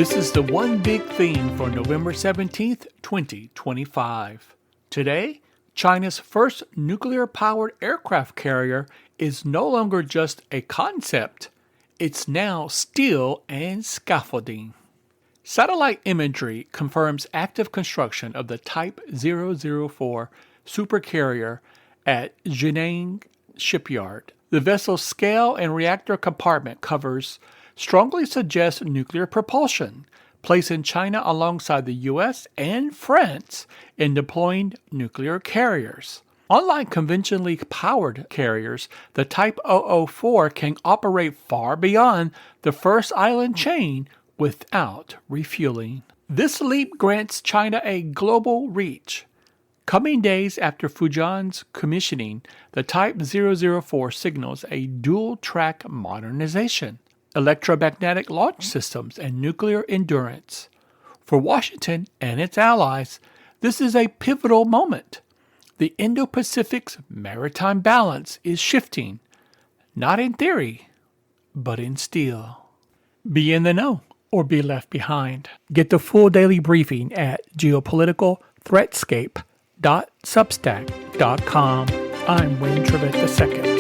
This is the one big theme for November 17th, 2025. Today, China's first nuclear-powered aircraft carrier is no longer just a concept, it's now steel and scaffolding. Satellite imagery confirms active construction of the Type 004 supercarrier at Jiangnan Shipyard. The vessel's scale and reactor compartment covers strongly suggests nuclear propulsion, placing China alongside the US and France in deploying nuclear carriers. Unlike conventionally powered carriers, the Type 004 can operate far beyond the first island chain without refueling. This leap grants China a global reach. Coming days after Fujian's commissioning, the Type 004 signals a dual-track modernization, electromagnetic launch systems, and nuclear endurance. For Washington and its allies, this is a pivotal moment. The Indo-Pacific's maritime balance is shifting, not in theory, but in steel. Be in the know or be left behind. Get the full daily briefing at geopoliticalthreatscape.substack.com. I'm Wayne Trevett II.